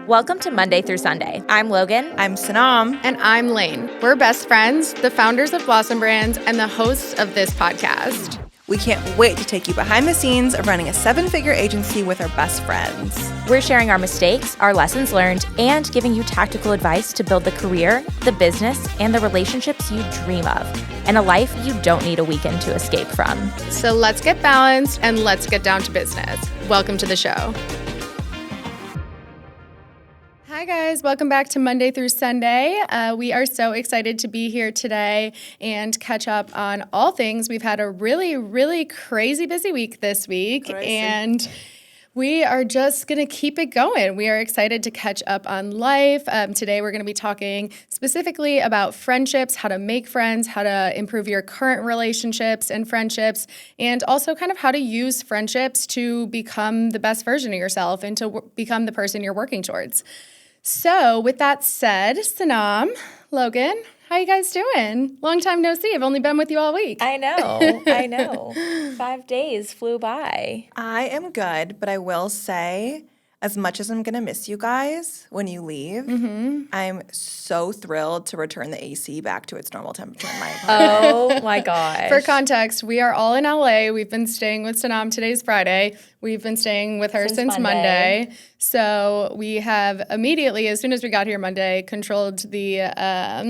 Welcome to Monday through Sunday. I'm Logan. I'm Sanam. And I'm Lane. We're best friends, the founders of Blossom Brands, and the hosts of this podcast. We can't wait to take you behind the scenes of running a 7-figure agency with our best friends. We're sharing our mistakes, our lessons learned, and giving you tactical advice to build the career, the business, and the relationships you dream of, and a life you don't need a weekend to escape from. So let's get balanced and let's get down to business. Welcome to the show. Hi guys, welcome back to Monday through Sunday. We are so excited to be here today and catch up on all things. We've had a really crazy busy week this week, and we are just going to keep it going. We are excited to catch up on life. Today we're going to be talking specifically about friendships, how to make friends, how to improve your current relationships and friendships, and also kind of how to use friendships to become the best version of yourself and to become the person you're working towards. So with that said, Sanam, Logan, how you guys doing? Long time no see. I've only been with you all week. I know. 5 days flew by. I am good, but I will say, as much as I'm going to miss you guys when you leave, I'm so thrilled to return the AC back to its normal temperature in my apartment. Oh my gosh. For context, we are all in LA. We've been staying with Sanam. Today's Friday. We've been staying with her since Monday. So we have immediately, as soon as we got here Monday, controlled the...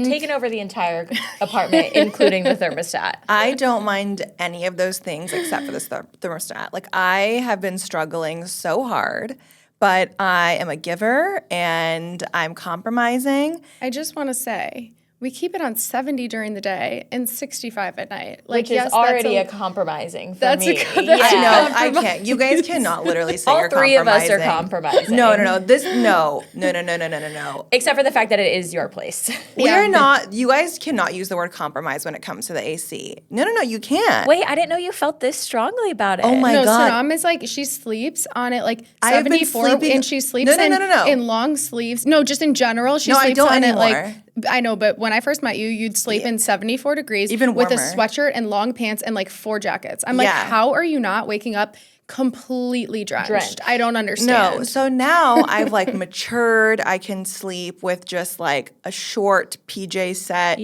taken over the entire apartment, including the thermostat. I don't mind any of those things except for this thermostat. Like, I have been struggling so hard, but I am a giver and I'm compromising. I just want to say, we keep it on 70 during the day and 65 at night. Which is already a compromising for me. I know, I can't. You guys cannot literally say all you're three compromising. of us are compromising. No. No. Except for the fact that it is your place. We are not, you guys cannot use the word compromise when it comes to the AC. No, you can't. Wait, I didn't know you felt this strongly about it. Oh my God. Sanam is like, she sleeps on it like I've been 74 sleeping- and she sleeps in long sleeves. No, just in general. She No, I sleeps don't on anymore. it like, I know, but when I first met you, you'd sleep in 74 degrees Even with a warmer. sweatshirt and long pants and like 4 jackets. I'm like, how are you not waking up completely drenched? I don't understand. No, so now I've like matured. I can sleep with just like a short PJ set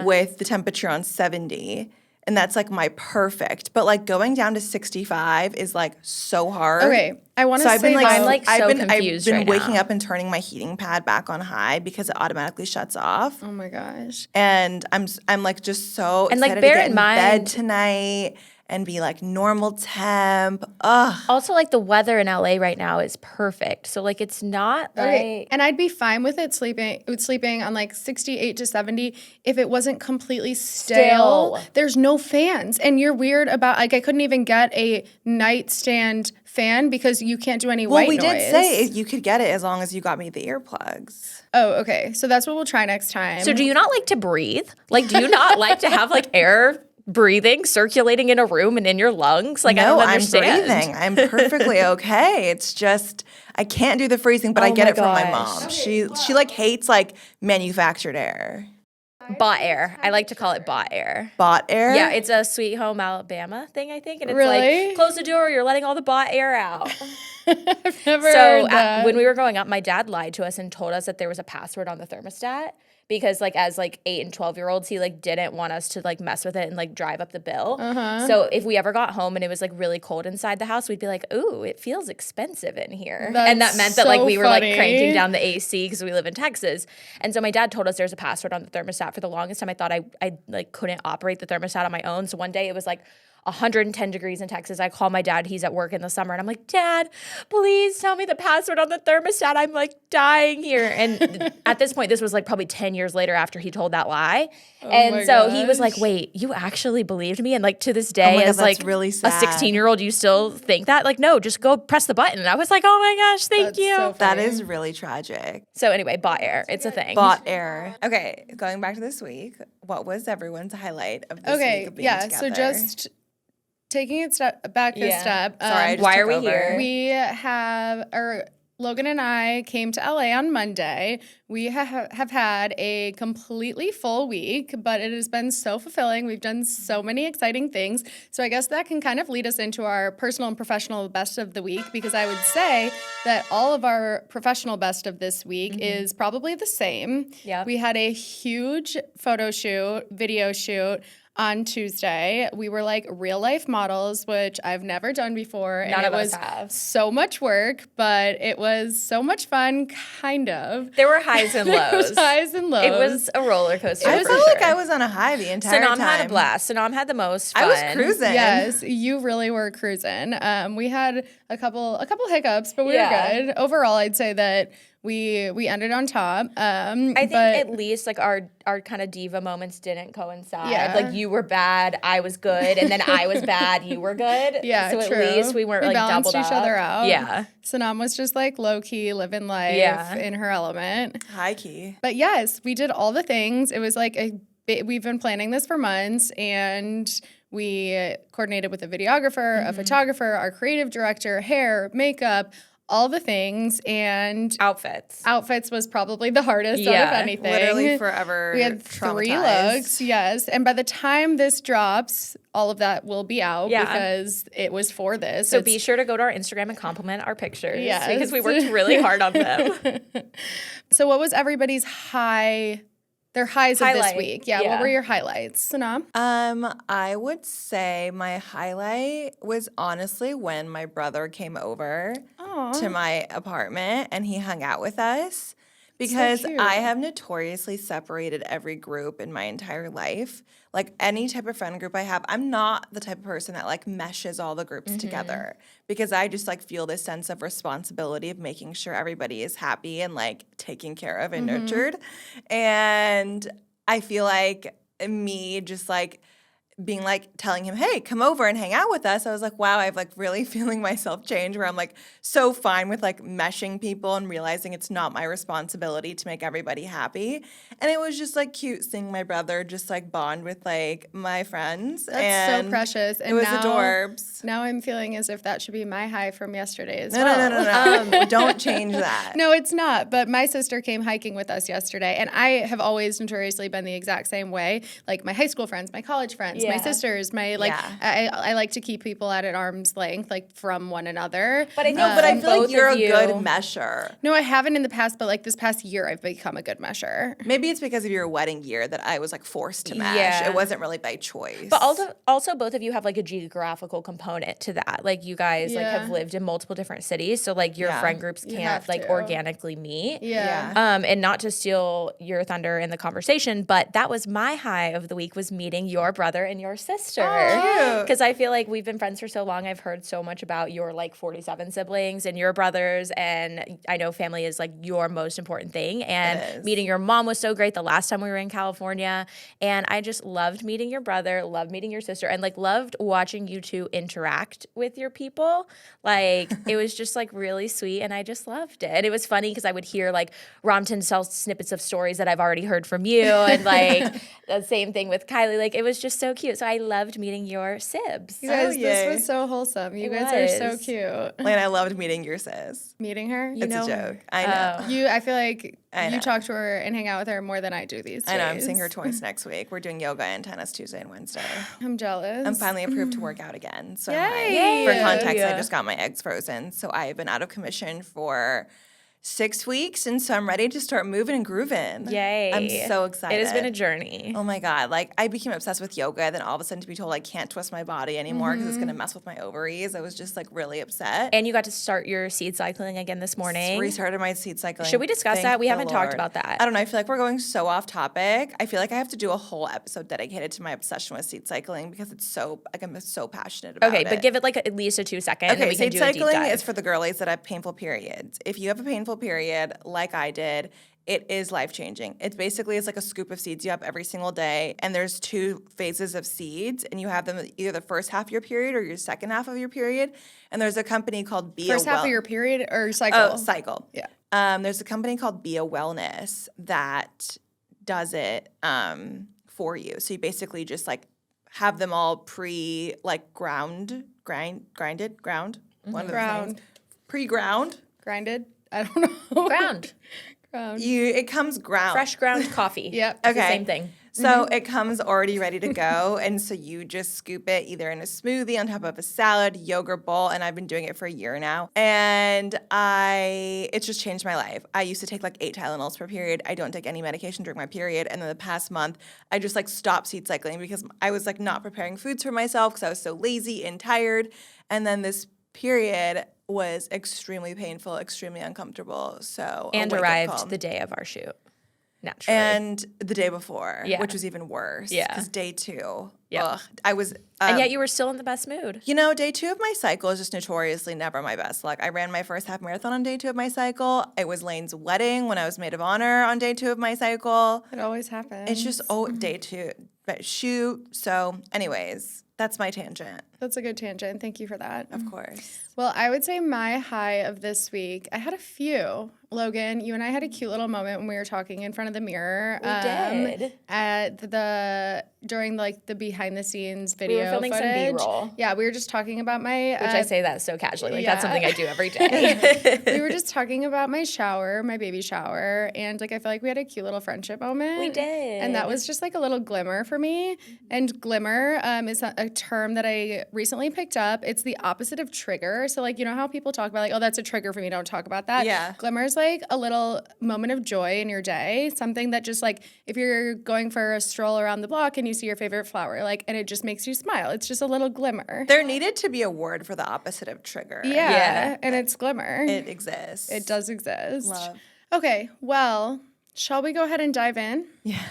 with the temperature on 70. And that's like my perfect. But like going down to 65 is like so hard. Okay, I want to say I'm like so confused I've been right waking now. up and turning my heating pad back on high because it automatically shuts off. oh my gosh. And I'm like just so And, like, excited bear to get in in mind- bed tonight and be like normal temp. Ugh. Also, like, the weather in LA right now is perfect. So, like, it's not Okay. like... And I'd be fine with it sleeping on like 68 to 70 if it wasn't completely stale. There's no fans. And you're weird about, like, I couldn't even get a nightstand fan because you can't do any white noise. Well, we did say you could get it as long as you got me the earplugs. Oh, okay. So that's what we'll try next time. So do you not like to breathe? Like, do you not like to have, like, air breathing, circulating in a room and in your lungs? Like, I don't understand. I'm breathing. I'm perfectly okay. It's just I can't do the freezing, but I get it from my mom. She like hates like manufactured air. Bought air. I like to call it bought air. Bought air? Yeah, it's a Sweet Home Alabama thing, I think. And it's Really? like, close the door, you're letting all the bought air out. I've never So heard that. when we were growing up, my dad lied to us and told us that there was a password on the thermostat because, like, as like 8 and 12-year-olds, he like didn't want us to like mess with it and like drive up the bill. So if we ever got home and it was like really cold inside the house, we'd be like, "Ooh, it feels expensive in here," and that meant that like so we were funny. like cranking down the AC because we live in Texas. And so my dad told us there's a password on the thermostat. For the longest time, I thought I like couldn't operate the thermostat on my own. So one day it was like 110 degrees in Texas. I call my dad. He's at work in the summer. And I'm like, "Dad, please tell me the password on the thermostat. I'm like dying here." And at this point, this was like probably 10 years later after he told that lie. And so he was like, "Wait, you actually believed me?" And like to this day, my God, as that's like really a sad. 16-year-old, you still think that? Like, no, just go press the button. And I was like, "Oh my gosh, thank you." so That funny. is really tragic. So anyway, bought air. It's a thing. Bought air. Okay, going back to this week, what was everyone's highlight of this week of being together? So just taking it back a step. Sorry, I just Why took are we over. here? We have, or Logan and I came to LA on Monday. We have had a completely full week, but it has been so fulfilling. We've done so many exciting things. So I guess that can kind of lead us into our personal and professional best of the week, because I would say that all of our professional best of this week is probably the same. Yeah. We had a huge photo shoot, video shoot on Tuesday. We were like real life models, which I've never done before. None and of it us was have. so much work, but it was so much fun, kind of. There were highs and There was lows. highs and lows. It was a roller coaster. I for felt like sure. I was on a high the entire time. Sanam had a blast. Sanam had the most fun. I was cruising. Yes, you really were cruising. We had a couple hiccups, but we were Yeah. good. Overall, I'd say that we ended on top. I think at least like our kind of diva moments didn't coincide. Yeah. Like you were bad, I was good, and then I was bad, you were good. Yeah, so at true. least we weren't We like balanced doubled each up. other out. Yeah. Sanam was just like low key living life Yeah. in her element. High key. But yes, we did all the things. It was like we've been planning this for months, and we coordinated with a videographer, a photographer, our creative director, hair, makeup, all the things, and Outfits was probably the hardest out of anything. Literally forever. We had 3 traumatized. looks, yes. And by the time this drops, all of that will be out because it was for this. So be sure to go to our Instagram and compliment our pictures. Yes. Because we worked really hard on them. So what was everybody's their highs of this Highlight. week? Yeah, Yeah. what were your highlights? Sanam? I would say my highlight was honestly when my brother came over to my apartment and he hung out with us, because cute. I have notoriously separated every group in my entire life. Like any type of friend group I have, I'm not the type of person that like meshes all the groups together, because I just like feel this sense of responsibility of making sure everybody is happy and like taken care of and nurtured. And I feel like me just like being like telling him, hey, come over and hang out with us. I was like, wow, I've like really feeling myself change, where I'm like so fine with like meshing people and realizing it's not my responsibility to make everybody happy. And it was just like cute seeing my brother just like bond with like my friends. That's so precious. And it was now, adorbs. Now I'm feeling as if that should be my high from yesterday as No, well. no. Don't change that. No, it's not. But my sister came hiking with us yesterday, and I have always notoriously been the exact same way. Like my high school friends, my college friends, my sisters, I like to keep people at an arm's length, like from one another. But I think But I feel like you're a you- good mesher. No, I haven't in the past, but like this past year, I've become a good mesher. Maybe it's because of your wedding year that I was like forced to mesh. Yeah. It wasn't really by choice. But also both of you have like a geographical component to that. Like you guys like have lived in multiple different cities, so like your friend groups You can't have like to. organically meet. Yeah. And not to steal your thunder in the conversation, but that was my high of the week, was meeting your brother and your sister. cute. Because I feel like we've been friends for so long. I've heard so much about your like 47 siblings and your brothers, and I know family is like your most important thing. And meeting your mom was so great the last time we were in California. And I just loved meeting your brother, loved meeting your sister, and like loved watching you two interact with your people. Like it was just like really sweet, and I just loved it. And it was funny because I would hear like Ramton tell snippets of stories that I've already heard from you, and like the same thing with Kylie. Like it was just so cute. So I loved meeting your sibs. You guys, yay. this was so wholesome. You guys are so was. cute. Like, I loved meeting your sis. Meeting her, It's a joke. I know. I feel like I know. you talk to her and hang out with her more than I do these days. I know. I'm seeing her twice next week. We're doing yoga and tennis Tuesday and Wednesday. I'm jealous. I'm finally approved to work out again. So am I. Yay. For context, Yeah. I just got my eggs frozen. So I have been out of commission for 6 weeks, and so I'm ready to start moving and grooving. Yay. I'm so excited. It has been a journey. Oh my God. Like, I became obsessed with yoga, then all of a sudden to be told I can't twist my body anymore because it's going to mess with my ovaries. I was just like really upset. And you got to start your seed cycling again this morning. Restarted my seed cycling. Should we discuss Thank that? We the haven't talked Lord. about that. I don't know. I feel like we're going so off topic. I feel like I have to do a whole episode dedicated to my obsession with seed cycling because it's so, like, I'm so passionate about it. Okay, but give it like at least a 2 second, and then Okay, we can seed do a deep cycling dive. is for the girlies that have painful periods. If you have a painful period, like I did, it is life-changing. It's like a scoop of seeds you have every single day, and there's 2 phases of seeds, and you have them either the first half of your period or your second half of your period. And there's a company called Be First a half of your period or cycle? Oh, cycle. Yeah. There's a company called Be a Wellness that does it for you. So you basically just like have them all grinded. One of the things. Ground. Pre-ground. Grinded? I don't know. Ground. It comes ground. Fresh ground coffee. Yep. It's the same thing. So it comes already ready to go, and so you just scoop it either in a smoothie on top of a salad, yogurt bowl, and I've been doing it for a year now. And it's just changed my life. I used to take like 8 Tylenols per period. I don't take any medication during my period. And then the past month, I just like stopped seed cycling because I was like not preparing foods for myself because I was so lazy and tired. And then this period was extremely painful, extremely uncomfortable. So and arrived the day of our shoot. Naturally. And the day before, which was even worse. Yeah. Because day 2, Yeah. I was... and yet you were still in the best mood. You know, day 2 of my cycle is just notoriously never my best luck. I ran my first half marathon on day 2 of my cycle. It was Lane's wedding when I was maid of honor on day 2 of my cycle. It always happens. It's just, day 2, but shoot. So anyways, that's my tangent. That's a good tangent. Thank you for that. Of course. Well, I would say my high of this week, I had a few. Logan, you and I had a cute little moment when we were talking in front of the mirror. We did. During like the behind the scenes video We were filming footage. some B-roll. Yeah, we were just talking about my... Which I say that so casually. Like, that's something I do every day. We were just talking about my shower, my baby shower, and like I feel like we had a cute little friendship moment. We did. And that was just like a little glimmer for me. And glimmer is a term that I recently picked up. It's the opposite of trigger. So like, you know how people talk about like, oh, that's a trigger for me, don't talk about that. Yeah. Glimmer is like a little moment of joy in your day, something that just like if you're going for a stroll around the block and you see your favorite flower, like, and it just makes you smile. It's just a little glimmer. There needed to be a word for the opposite of trigger. Yeah. And it's glimmer. It exists. It does exist. Love. Okay, well, shall we go ahead and dive in? Yeah.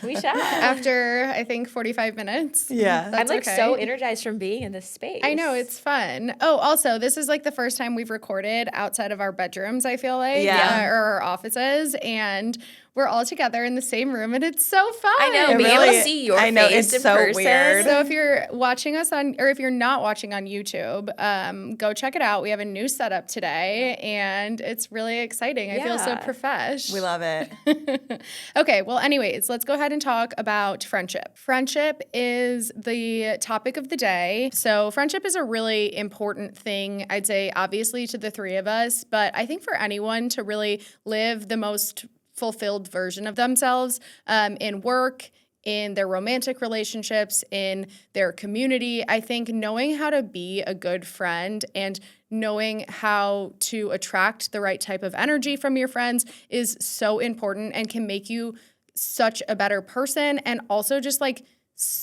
We shall. After, I think, 45 minutes. Yeah. I'm like okay. so energized from being in this space. I know, it's fun. Oh, also, this is like the first time we've recorded outside of our bedrooms, I feel like, or our offices, and we're all together in the same room, and it's so fun. I know, being able to see your face in person. Weird. So if you're watching us or if you're not watching on YouTube, go check it out. We have a new setup today, and it's really exciting. I feel so profesh. We love it. Okay, well, anyways, let's go ahead and talk about friendship. Friendship is the topic of the day. So friendship is a really important thing, I'd say, obviously to the three of us, but I think for anyone to really live the most fulfilled version of themselves in work, in their romantic relationships, in their community. I think knowing how to be a good friend and knowing how to attract the right type of energy from your friends is so important and can make you such a better person, and also just like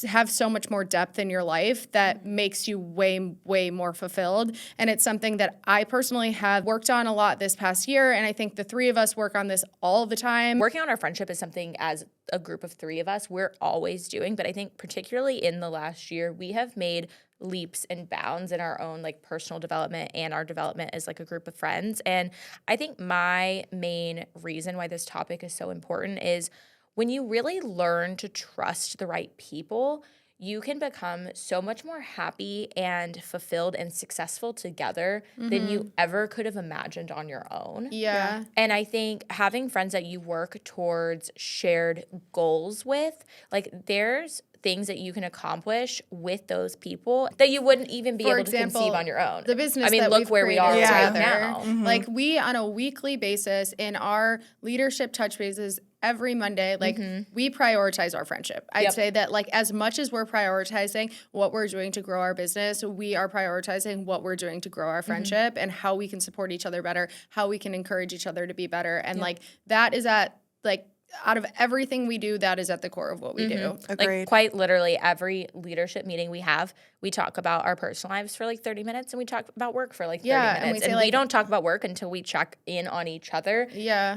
have so much more depth in your life that makes you way more fulfilled. And it's something that I personally have worked on a lot this past year, and I think the three of us work on this all the time. Working on our friendship is something as a group of three of us we're always doing, but I think particularly in the last year we have made leaps and bounds in our own like personal development and our development as like a group of friends. And I think my main reason why this topic is so important is when you really learn to trust the right people, you can become so much more happy and fulfilled and successful together than you ever could have imagined on your own. Yeah. And I think having friends that you work towards shared goals with, like there's things that you can accomplish with those people that you wouldn't even be able to conceive on your own. The business I mean, that look we've where we are created right together. now. Like we, on a weekly basis in our leadership touch bases every Monday, like we prioritize our friendship. I'd say that like as much as we're prioritizing what we're doing to grow our business, we are prioritizing what we're doing to grow our friendship and how we can support each other better, how we can encourage each other to be better. And like that is at like out of everything we do, that is at the core of what we do. Agreed. Like quite literally every leadership meeting we have, we talk about our personal lives for like 30 minutes and we talk about work for like 30 minutes. And we don't talk about work until we check in on each other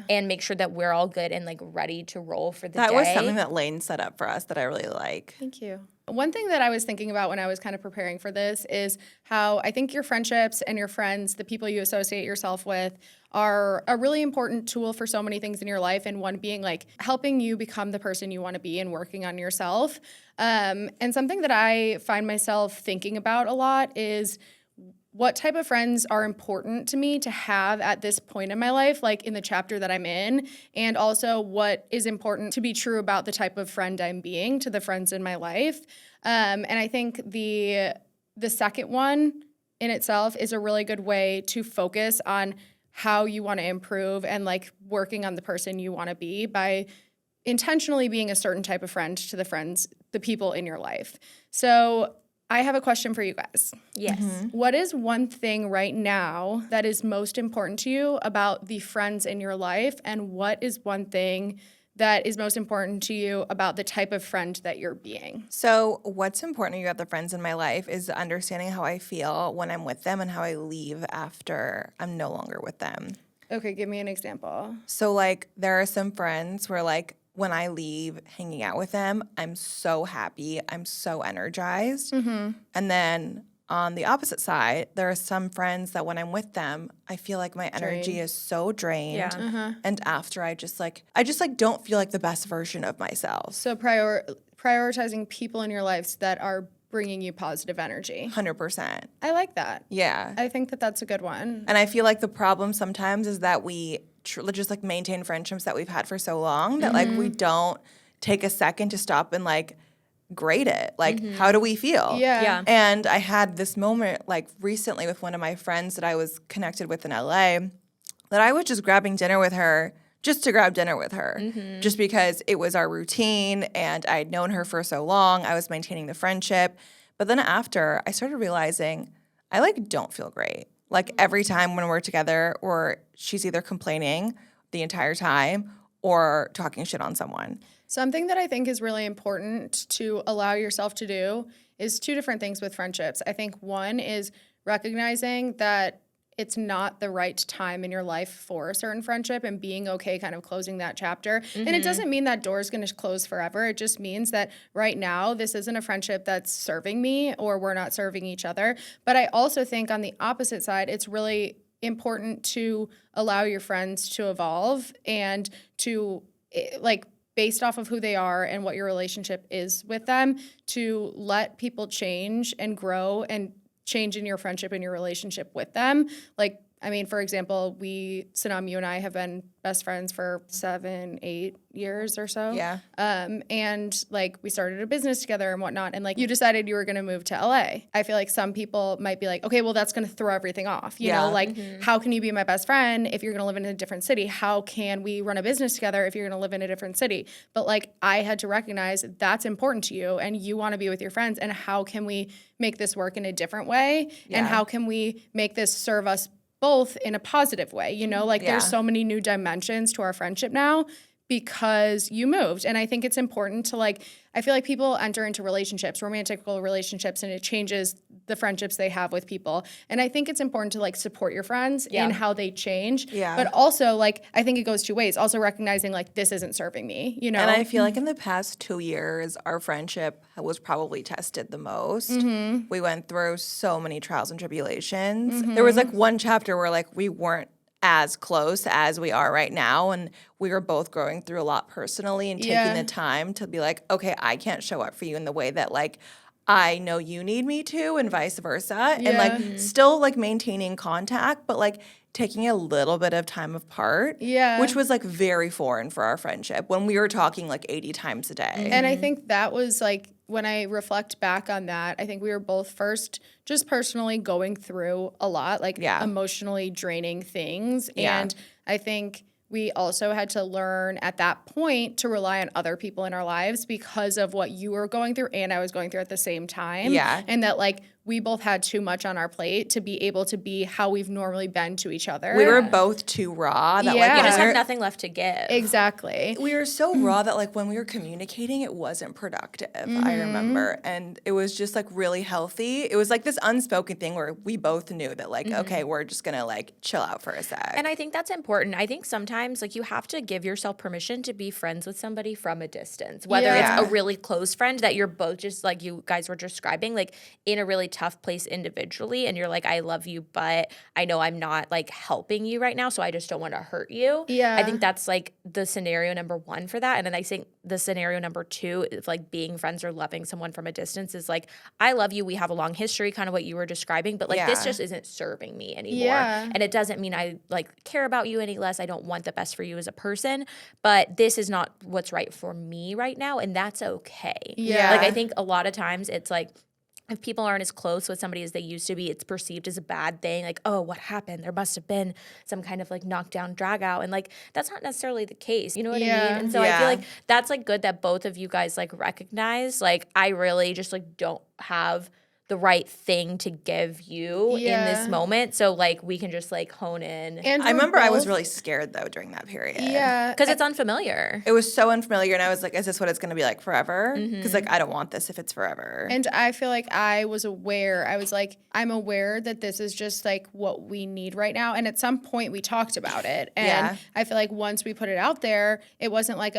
and make sure that we're all good and like ready to roll for the day. That was something that Lane set up for us that I really like. Thank you. One thing that I was thinking about when I was kind of preparing for this is how I think your friendships and your friends, the people you associate yourself with, are a really important tool for so many things in your life, and one being like helping you become the person you want to be and working on yourself. And something that I find myself thinking about a lot is what type of friends are important to me to have at this point in my life, like in the chapter that I'm in, and also what is important to be true about the type of friend I'm being to the friends in my life. And I think the second one in itself is a really good way to focus on how you want to improve and like working on the person you want to be by intentionally being a certain type of friend to the people in your life. So I have a question for you guys. Yes. What is one thing right now that is most important to you about the friends in your life? And what is one thing that is most important to you about the type of friend that you're being? So what's important to you about the friends in my life is understanding how I feel when I'm with them and how I leave after I'm no longer with them. Okay, give me an example. So, like, there are some friends where, like, when I leave hanging out with them, I'm so happy. I'm so energized. And then on the opposite side, there are some friends that when I'm with them, I feel like my energy is so drained. Yeah. And after I just don't feel like the best version of myself. So prioritizing people in your lives that are bringing you positive energy. 100%. I like that. Yeah. I think that that's a good one. And I feel like the problem sometimes is that we just like maintain friendships that we've had for so long that like we don't take a second to stop and like grade it. Like, how do we feel? Yeah. And I had this moment like recently with one of my friends that I was connected with in LA that I was just grabbing dinner with her just to grab dinner with her, just because it was our routine and I'd known her for so long. I was maintaining the friendship. But then after, I started realizing I like don't feel great. Like every time when we're together or she's either complaining the entire time or talking shit on someone. Something that I think is really important to allow yourself to do is two different things with friendships. I think one is recognizing that it's not the right time in your life for a certain friendship and being okay kind of closing that chapter. And it doesn't mean that door is going to close forever. It just means that right now this isn't a friendship that's serving me or we're not serving each other. But I also think on the opposite side, it's really important to allow your friends to evolve and to like based off of who they are and what your relationship is with them, to let people change and grow and change in your friendship and your relationship with them. Like, I mean, for example, Sanam, you and I have been best friends for 7-8 years or so. Yeah. And like we started a business together and whatnot. And like you decided you were going to move to LA. I feel like some people might be like, okay, well, that's going to throw everything off. You know, like how can you be my best friend if you're going to live in a different city? How can we run a business together if you're going to live in a different city? But like I had to recognize that's important to you and you want to be with your friends. And how can we make this work in a different way? And how can we make this serve us both in a positive way, you know, like there's so many new dimensions to our friendship now because you moved. And I think it's important to like, I feel like people enter into relationships, romantical relationships, and it changes the friendships they have with people. And I think it's important to like support your friends in how they change. Yeah. But also like, I think it goes two ways. Also recognizing like, this isn't serving me, you know? And I feel like in the past 2 years, our friendship was probably tested the most. We went through so many trials and tribulations. There was like one chapter where like we weren't as close as we are right now. And we were both growing through a lot personally and taking the time to be like, okay, I can't show up for you in the way that like I know you need me to and vice versa. And like still like maintaining contact, but like taking a little bit of time apart. Yeah. Which was like very foreign for our friendship when we were talking like 80 times a day. And I think that was like, when I reflect back on that, I think we were both first just personally going through a lot, like emotionally draining things. And I think we also had to learn at that point to rely on other people in our lives because of what you were going through and I was going through at the same time. Yeah. And that like we both had too much on our plate to be able to be how we've normally been to each other. We were both too raw. That like you just have nothing left to give. Exactly. We were so raw that like when we were communicating, it wasn't productive, I remember. And it was just like really healthy. It was like this unspoken thing where we both knew that like, okay, we're just gonna like chill out for a sec. And I think that's important. I think sometimes like you have to give yourself permission to be friends with somebody from a distance, whether it's a really close friend that you're both just like you guys were describing, like in a really tough place individually. And you're like, I love you, but I know I'm not like helping you right now. So I just don't want to hurt you. Yeah. I think that's like the scenario number one for that. And then I think the scenario number two of like being friends or loving someone from a distance is like, I love you. We have a long history, kind of what you were describing, but like this just isn't serving me anymore. Yeah. And it doesn't mean I like care about you any less. I don't want the best for you as a person, but this is not what's right for me right now. And that's okay. Yeah. Like I think a lot of times it's like, if people aren't as close with somebody as they used to be, it's perceived as a bad thing. Like, oh, what happened? There must have been some kind of like knockdown, drag out. And like, that's not necessarily the case. You know what I mean? And so I feel like that's like good that both of you guys like recognize, like, I really just like don't have the right thing to give you in this moment. So like we can just like hone in. And I remember I was really scared though during that period. Yeah. Because it's unfamiliar. It was so unfamiliar and I was like, is this what it's going to be like forever? Because like I don't want this if it's forever. And I feel like I was aware. I was like, I'm aware that this is just like what we need right now. And at some point we talked about it. And I feel like once we put it out there, it wasn't like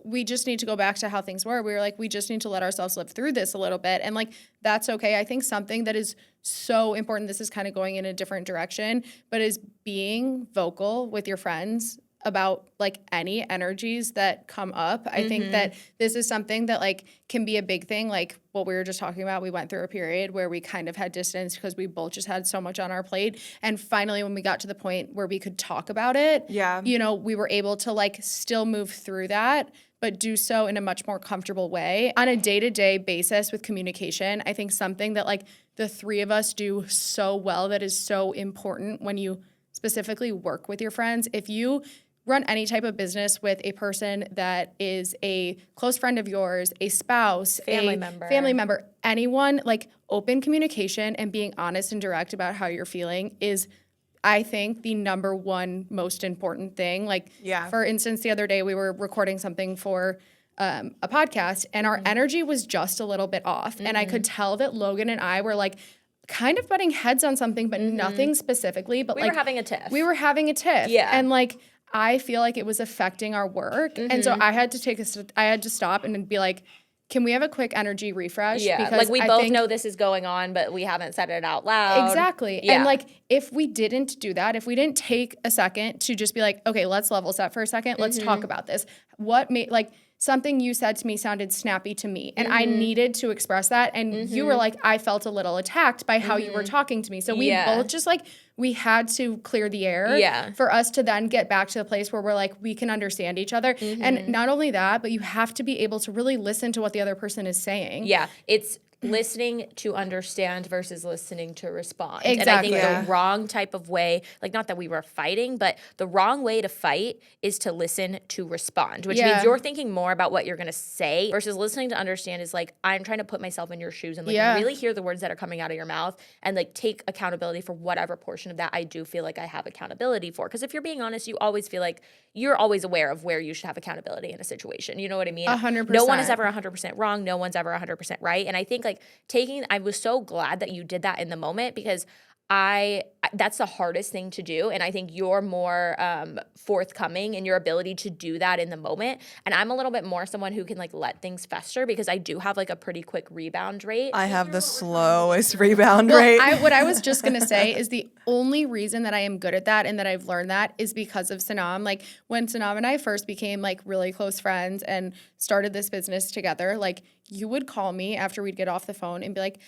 we just need to go back to how things were. We were like, we just need to let ourselves live through this a little bit. And like, that's okay. I think something that is so important, this is kind of going in a different direction, but is being vocal with your friends about like any energies that come up. I think that this is something that like can be a big thing. Like what we were just talking about, we went through a period where we kind of had distance because we both just had so much on our plate. And finally, when we got to the point where we could talk about it, you know, we were able to like still move through that, but do so in a much more comfortable way. On a day-to-day basis with communication, I think something that like the three of us do so well that is so important when you specifically work with your friends. If you run any type of business with a person that is a close friend of yours, a spouse, family member, anyone, like open communication and being honest and direct about how you're feeling is, I think, the number one most important thing. Like, for instance, the other day we were recording something for a podcast and our energy was just a little bit off. And I could tell that Logan and I were like kind of butting heads on something, but nothing specifically. But we were having a tiff. We were having a tiff. Yeah. And like, I feel like it was affecting our work. And so I had to I had to stop and be like, can we have a quick energy refresh? Yeah, because like we both know this is going on, but we haven't said it out loud. Exactly. Yeah. And like if we didn't do that, if we didn't take a second to just be like, okay, let's level set for a second. Let's talk about this. What made like something you said to me sounded snappy to me and I needed to express that. And you were like, I felt a little attacked by how you were talking to me. So we both just like, we had to clear the air for us to then get back to the place where we're like, we can understand each other. And not only that, but you have to be able to really listen to what the other person is saying. Yeah, it's listening to understand versus listening to respond. Exactly. And I think the wrong type of way, like not that we were fighting, but the wrong way to fight is to listen to respond, which means you're thinking more about what you're going to say versus listening to understand is like, I'm trying to put myself in your shoes and like really hear the words that are coming out of your mouth and like take accountability for whatever portion of that I do feel like I have accountability for. Because if you're being honest, you always feel like you're always aware of where you should have accountability in a situation. You know what I mean? 100%. No one is ever 100% wrong. No one's ever 100% right. And I think like I was so glad that you did that in the moment because that's the hardest thing to do. And I think you're more forthcoming in your ability to do that in the moment. And I'm a little bit more someone who can like let things fester because I do have like a pretty quick rebound rate. I have the slowest rebound rate. What I was just going to say is the only reason that I am good at that and that I've learned that is because of Sanam. Like when Sanam and I first became like really close friends and started this business together, like you would call me after we'd get off the phone and be like,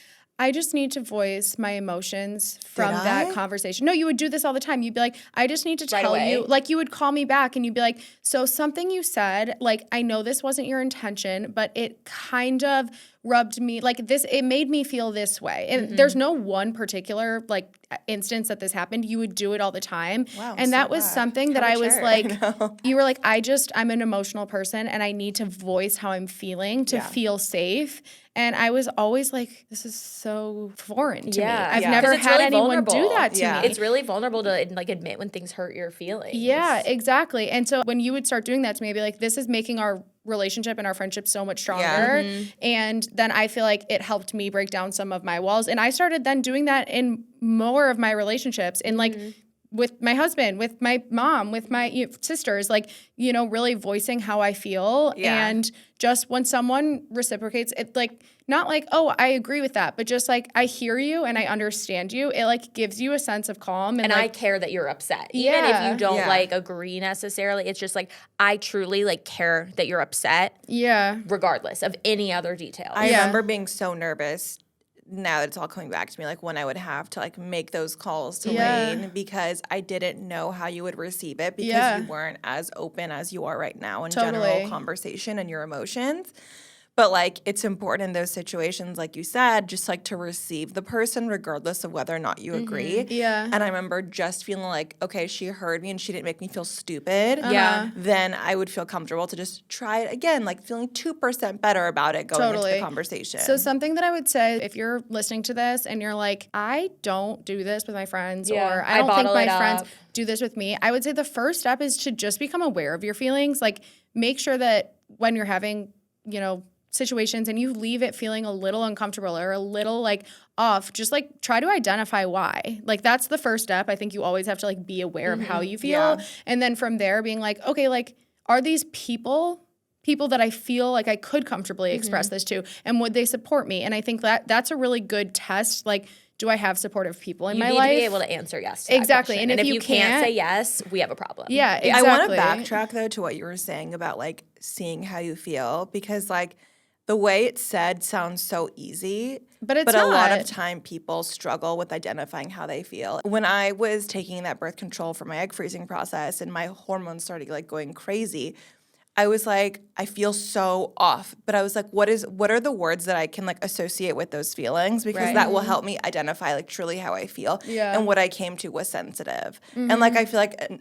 I just need to voice my emotions from that conversation. No, you would do this all the time. You'd be like, I just need to tell you. Like, you would call me back and you'd be like, so something you said, like, I know this wasn't your intention, but it kind of rubbed me like this. It made me feel this way. And there's no one particular, like, instance that this happened. You would do it all the time. Wow, and that was something that I was like, you were like, I'm an emotional person and I need to voice how I'm feeling to feel safe. And I was always like, this is so foreign to me. I've never had really anyone do that to me. It's really vulnerable to like admit when things hurt your feelings. Yeah, exactly. And so when you would start doing that to me, I'd be like, this is making our relationship and our friendship so much stronger. And then I feel like it helped me break down some of my walls. And I started then doing that in more of my relationships and like with my husband, with my mom, with my sisters, like, you know, really voicing how I feel. And just when someone reciprocates, it like, not like, oh, I agree with that, but just like, I hear you and I understand you. It like gives you a sense of calm. And like, I care that you're upset. Even if you don't like agree necessarily, it's just like, I truly like care that you're upset. Yeah. Regardless of any other details. I remember being so nervous now that it's all coming back to me, like when I would have to like make those calls to Lane because I didn't know how you would receive it because you weren't as open as you are right now in general conversation and your emotions. But, like, it's important in those situations, like you said, just, like, to receive the person regardless of whether or not you agree. Yeah. And I remember just feeling like, okay, she heard me and she didn't make me feel stupid. Yeah. Then I would feel comfortable to just try it again, like feeling 2% better about it going into the conversation. So something that I would say, if you're listening to this and you're like, I don't do this with my friends, or I don't think my friends do this with me, I would say the first step is to just become aware of your feelings. Like, make sure that when you're having, you know, situations and you leave it feeling a little uncomfortable or a little like off, just like try to identify why. Like, that's the first step. I think you always have to like be aware of how you feel. Yeah. And then from there being like, okay, like, are these people that I feel like I could comfortably express this to, and would they support me? And I think that that's a really good test. Like, do I have supportive people in my life? You need to be able to answer yes to exactly. That question. And if you can't say yes, we have a problem. Yeah, exactly. I want to backtrack, though, to what you were saying about, like, seeing how you feel, because, like, the way it's said sounds so easy, but a lot of time people struggle with identifying how they feel. When I was taking that birth control for my egg freezing process and my hormones started, like, going crazy, I was like, I feel so off. But I was like, what are the words that I can like associate with those feelings? Because that will help me identify like truly how I feel. Yeah. And what I came to was sensitive. And like I feel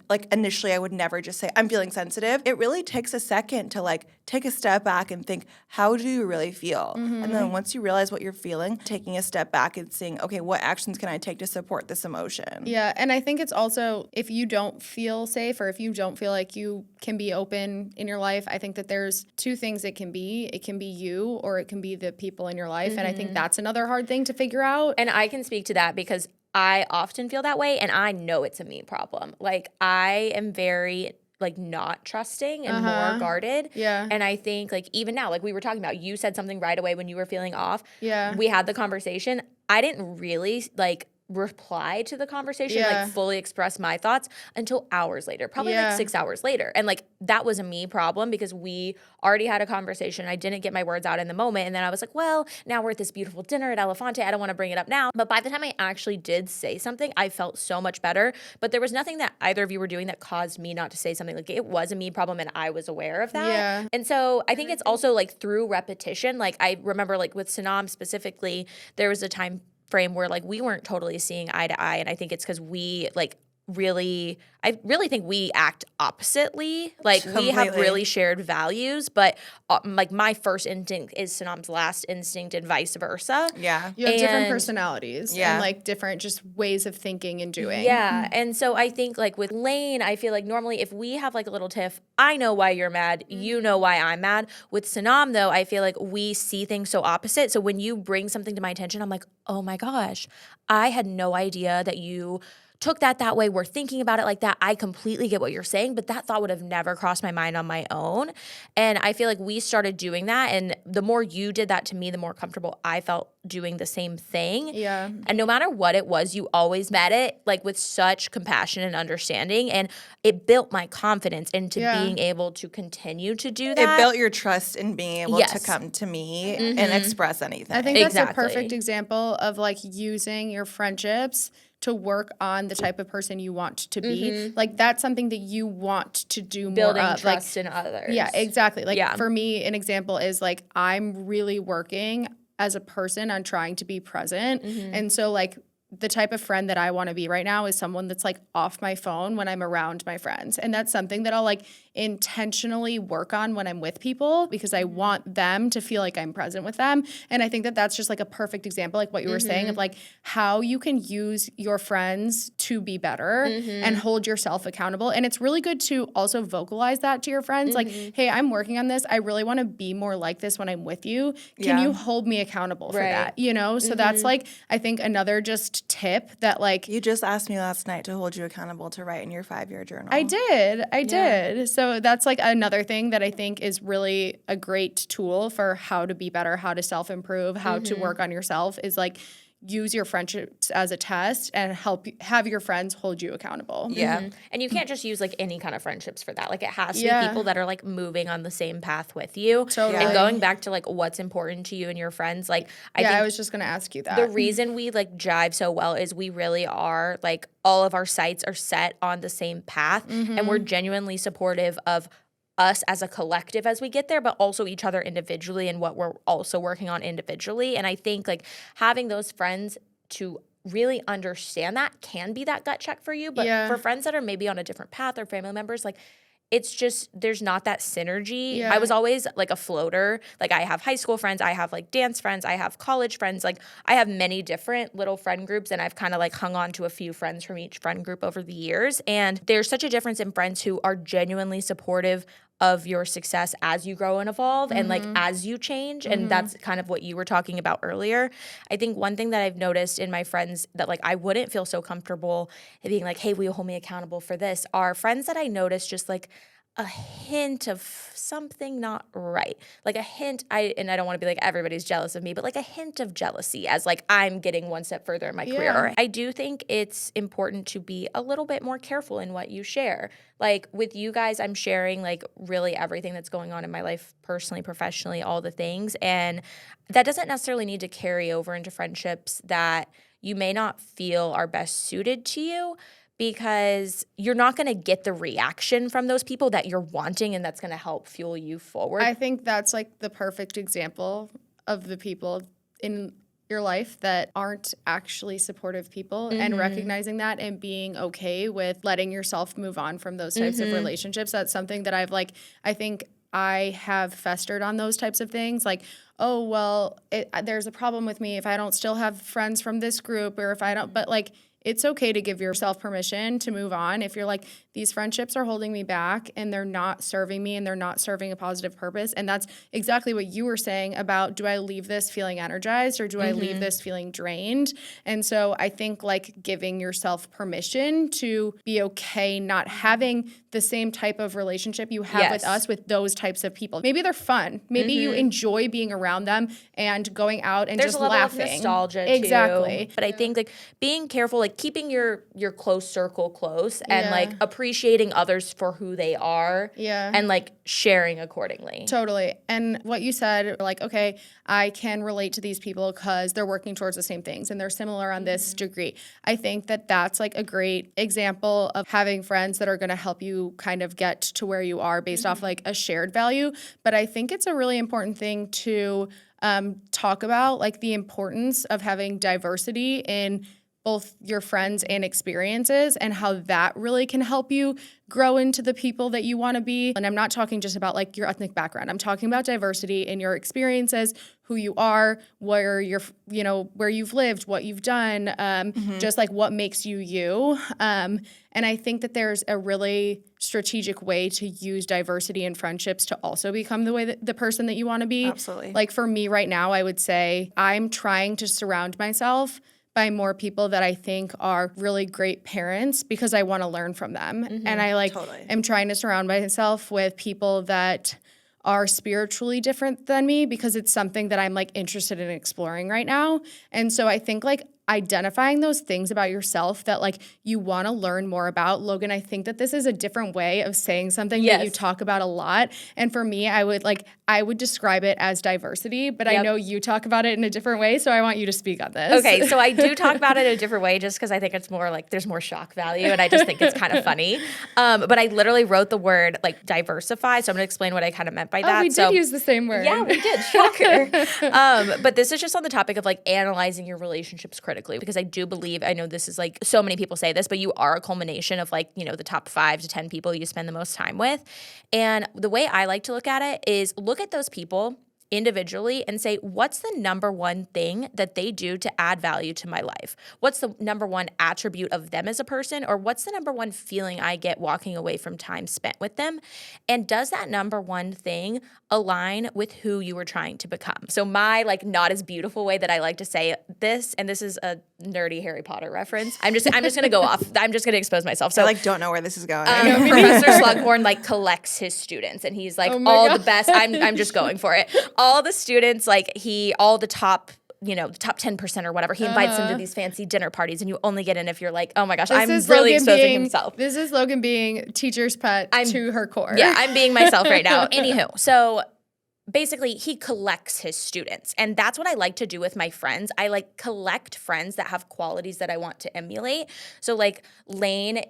like initially I would never just say, I'm feeling sensitive. It really takes a second to like take a step back and think, how do you really feel? And then once you realize what you're feeling, taking a step back and seeing, okay, what actions can I take to support this emotion? Yeah, and I think it's also, if you don't feel safe or if you don't feel like you can be open in your life, I think that there's two things it can be. It can be you or it can be the people in your life. And I think that's another hard thing to figure out. And I can speak to that because I often feel that way and I know it's a me problem. Like, I am very like not trusting and more guarded. Yeah. And I think like even now, like we were talking about, you said something right away when you were feeling off. Yeah. We had the conversation. I didn't really like reply to the conversation, like fully express my thoughts until hours later, probably like 6 hours later. And like that was a me problem because we already had a conversation. I didn't get my words out in the moment. And then I was like, well, now we're at this beautiful dinner at Elefante. I don't want to bring it up now. But by the time I actually did say something, I felt so much better. But there was nothing that either of you were doing that caused me not to say something. Like, it was a me problem and I was aware of that. Yeah. And so I think it's also like through repetition. Like, I remember like with Sanam specifically, there was a time frame where like we weren't totally seeing eye to eye, and I think it's because we like I really think we act oppositely. Like, we have really shared values, but like my first instinct is Sanam's last instinct and vice versa. Yeah. You have different personalities and like different just ways of thinking and doing. Yeah. And so I think like with Lane, I feel like normally if we have like a little tiff, I know why you're mad, you know why I'm mad. With Sanam though, I feel like we see things so opposite. So when you bring something to my attention, I'm like, oh my gosh, I had no idea that you took that way. We're thinking about it like that. I completely get what you're saying, but that thought would have never crossed my mind on my own. And I feel like we started doing that. And the more you did that to me, the more comfortable I felt doing the same thing. Yeah. And no matter what it was, you always met it like with such compassion and understanding. And it built my confidence into being able to continue to do that. It built your trust in being able to come to me and express anything. I think that's a perfect example of like using your friendships to work on the type of person you want to be. Like, that's something that you want to do Building more of. Trust like, in others. Yeah, exactly. Like, for me, an example is like, I'm really working as a person on trying to be present. And so like, the type of friend that I want to be right now is someone that's like off my phone when I'm around my friends. And that's something that I'll like intentionally work on when I'm with people because I want them to feel like I'm present with them. And I think that that's just like a perfect example, like what you were saying of like how you can use your friends to be better and hold yourself accountable. And it's really good to also vocalize that to your friends. Like, hey, I'm working on this. I really want to be more like this when I'm with you. Can you hold me accountable for that? You know? So that's like, I think another just tip that like you just asked me last night to hold you accountable to write in your 5-year journal. I did. So that's like another thing that I think is really a great tool for how to be better, how to self-improve, how to work on yourself is like use your friendships as a test and have your friends hold you accountable. Yeah. And you can't just use like any kind of friendships for that. Like, it has to be people that are like moving on the same path with you. Totally. And going back to like what's important to you and your friends, like I think I was just going to ask you that. The reason we like jive so well is we really are like all of our sights are set on the same path and we're genuinely supportive of us as a collective as we get there, but also each other individually and what we're also working on individually. And I think like having those friends to really understand that can be that gut check for you. But for friends that are maybe on a different path or family members, like it's just there's not that synergy. Yeah. I was always like a floater. Like I have high school friends, I have like dance friends, I have college friends. Like I have many different little friend groups, and I've kind of like hung on to a few friends from each friend group over the years. And there's such a difference in friends who are genuinely supportive of your success as you grow and evolve and like as you change. And that's kind of what you were talking about earlier. I think one thing that I've noticed in my friends that like I wouldn't feel so comfortable being like, hey, will you hold me accountable for this, are friends that I notice just like a hint of something not right. Like a hint, I don't want to be like everybody's jealous of me, but like a hint of jealousy as like I'm getting one step further in my career. I do think it's important to be a little bit more careful in what you share. Like with you guys, I'm sharing like really everything that's going on in my life personally, professionally, all the things. And that doesn't necessarily need to carry over into friendships that you may not feel are best suited to you, because you're not going to get the reaction from those people that you're wanting and that's going to help fuel you forward. I think that's like the perfect example of the people in your life that aren't actually supportive people, and recognizing that and being okay with letting yourself move on from those types of relationships. That's something that I think I have festered on those types of things. Like, oh, well, there's a problem with me if I don't still have friends from this group, or if I don't, but like, it's okay to give yourself permission to move on. If you're like, these friendships are holding me back and they're not serving me and they're not serving a positive purpose. And that's exactly what you were saying about, do I leave this feeling energized or do I leave this feeling drained? And so I think like giving yourself permission to be okay not having the same type of relationship you have with us, with those types of people. Maybe they're fun. Maybe you enjoy being around them and going out and There's just a level laughing. of nostalgia Exactly. too. But I think like being careful, like keeping your close circle close and like appreciating others for who they are and like sharing accordingly. Totally. And what you said, like, okay, I can relate to these people because they're working towards the same things and they're similar on this degree. I think that that's like a great example of having friends that are going to help you kind of get to where you are based off like a shared value. But I think it's a really important thing to talk about, like the importance of having diversity in both your friends and experiences, and how that really can help you grow into the people that you want to be. And I'm not talking just about like your ethnic background. I'm talking about diversity in your experiences, who you are, where you're, you know, where you've lived, what you've done, just like what makes you you. And I think that there's a really strategic way to use diversity in friendships to also become the way that the person that you want to be. Absolutely. Like for me right now, I would say I'm trying to surround myself by more people that I think are really great parents because I want to learn from them. And I like am trying to surround myself with people that are spiritually different than me because it's something that I'm like interested in exploring right now. And so I think like identifying those things about yourself that like you want to learn more about. Logan, I think that this is a different way of saying something that you talk about a lot. And for me, I would describe it as diversity, but I know you talk about it in a different way, so I want you to speak on this. Okay, so I do talk about it in a different way just because I think it's more like there's more shock value and I just think it's kind of funny. But I literally wrote the word like diversify, so I'm going to explain what I kind of meant by that. We did use the same word. Yeah, we did. Shocker. But this is just on the topic of like analyzing your relationships critically, because I do believe, I know this is like so many people say this, but you are a culmination of like, you know, the top 5 to 10 people you spend the most time with. And the way I like to look at it is look at those people individually and say, what's the number one thing that they do to add value to my life? What's the number one attribute of them as a person? Or what's the number one feeling I get walking away from time spent with them? And does that number one thing align with who you were trying to become? So my like not as beautiful way that I like to say this, and this is a nerdy Harry Potter reference. I'm just gonna go off. I'm just gonna expose myself. So I like don't know where this is going. Professor Slughorn like collects his students, and he's like the best. I'm just going for it. All the students, like all the top, you know, the top 10% or whatever, he invites them to these fancy dinner parties, and you only get in if you're like, oh my gosh, I'm really exposing himself. This is Logan being teacher's pet to her core. Yeah, I'm being myself right now. Anywho, so basically he collects his students, and that's what I like to do with my friends. I like collect friends that have qualities that I want to emulate. So like Lane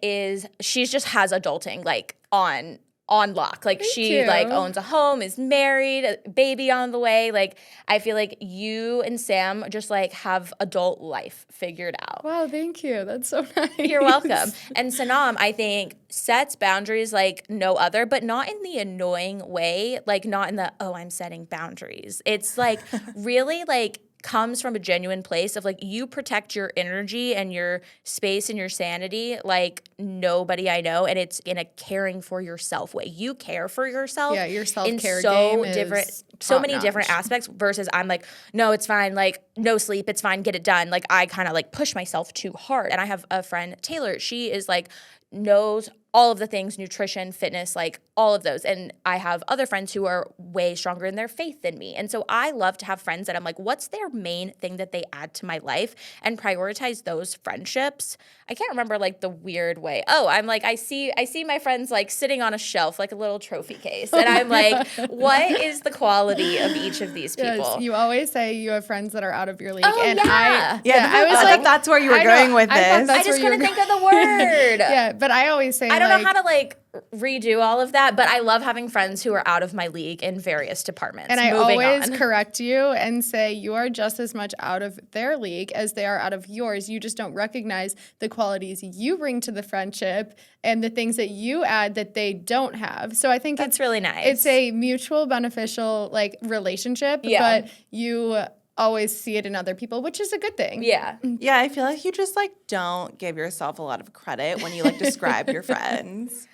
she just has adulting like on on lock. Like she like owns a home, is married, a baby on the way. Like I feel like you and Sam just like have adult life figured out. Wow, thank you. That's so nice. You're welcome. And Sanam, I think, sets boundaries like no other, but not in the annoying way, like not in the, oh, I'm setting boundaries. It's like really like comes from a genuine place of like you protect your energy and your space and your sanity like nobody I know, and it's in a caring for yourself way. You care for yourself. Yeah, your self-care in so game different, is so many top-notch. different aspects. Versus I'm like, no, it's fine. Like no sleep, it's fine. Get it done. Like I kind of like push myself too hard. And I have a friend Taylor. She is like knows all of the things, nutrition, fitness, like all of those. And I have other friends who are way stronger in their faith than me. And so I love to have friends that I'm like, what's their main thing that they add to my life, and prioritize those friendships. I can't remember like the weird way. Oh, I'm like, I see my friends like sitting on a shelf, like a little trophy case. And I'm like, what is the quality of each of these people? Yes, you always say you have friends that are out of your league. Oh, and yeah. I was like, that's where you were going with this. I just couldn't think of the word. Yeah, but I always say I don't know how to like redo all of that, but I love having friends who are out of my league in various departments. And I always correct you and say you are just as much out of their league as they are out of yours. You just don't recognize the qualities you bring to the friendship and the things that you add that they don't have. So I think that's really nice. It's a mutual beneficial like relationship, but you always see it in other people, which is a good thing. Yeah. Yeah, I feel like you just like don't give yourself a lot of credit when you like describe your friends.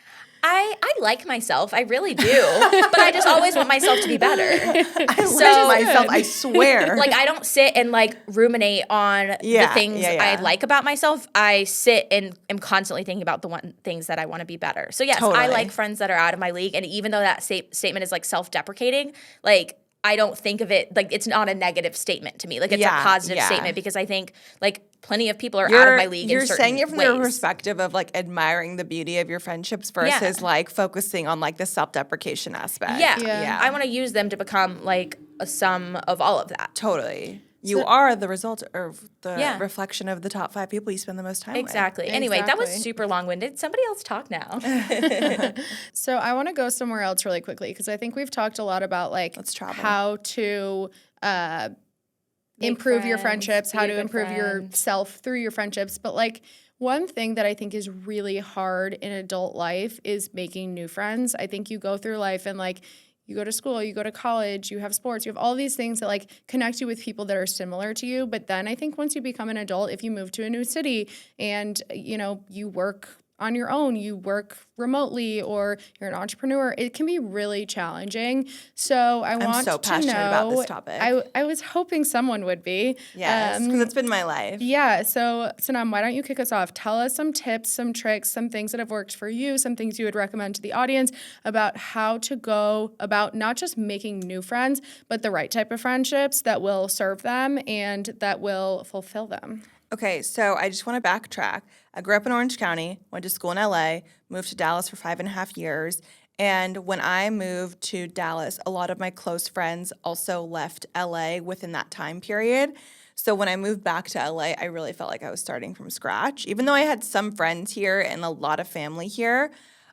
I like myself. I really do. But I just always want myself to be better. I like myself, I swear. Like, I don't sit and, like, ruminate on the things I like about myself. I sit and am constantly thinking about the things that I want to be better. So, yes, I like friends that are out of my league. And even though that statement is, like, self-deprecating, like, I don't think of it, like, it's not a negative statement to me. Like, it's a positive statement because I think, like, plenty of people are out of my league in certain ways. You're saying it from the perspective of, like, admiring the beauty of your friendships versus, like, focusing on, like, the self-deprecation aspect. Yeah. I want to use them to become, like, a sum of all of that. Totally. You are the result of the reflection of the top 5 people you spend the most time with. Exactly. Anyway, that was super long-winded. Somebody else talk now. So I want to go somewhere else really quickly because I think we've talked a lot about like how to improve your friendships, how to improve yourself through your friendships. But like one thing that I think is really hard in adult life is making new friends. I think you go through life and like you go to school, you go to college, you have sports, you have all these things that like connect you with people that are similar to you. But then I think once you become an adult, if you move to a new city and, you know, you work on your own, you work remotely, or you're an entrepreneur, it can be really challenging. So I'm so passionate about this topic. I was hoping someone would be. Yes, because it's been my life. Yeah. So Sanam, why don't you kick us off? Tell us some tips, some tricks, some things that have worked for you, some things you would recommend to the audience about how to go about not just making new friends, but the right type of friendships that will serve them and that will fulfill them. Okay, so I just want to backtrack. I grew up in Orange County, went to school in LA, moved to Dallas for 5.5 years. And when I moved to Dallas, a lot of my close friends also left LA within that time period. So when I moved back to LA, I really felt like I was starting from scratch. Even though I had some friends here and a lot of family here,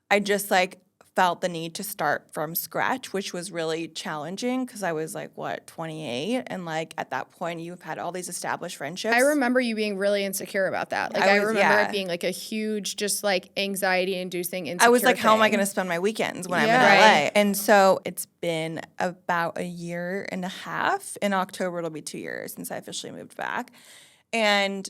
I just like felt the need to start from scratch, which was really challenging because I was like, 28? And like at that point, you've had all these established friendships. I remember you being really insecure about that. Like I remember it being like a huge, just like anxiety-inducing insecure I was like, thing. how am I going to spend my weekends when I'm in LA? And so it's been about 1.5 years. In October, it'll be 2 years since I officially moved back. And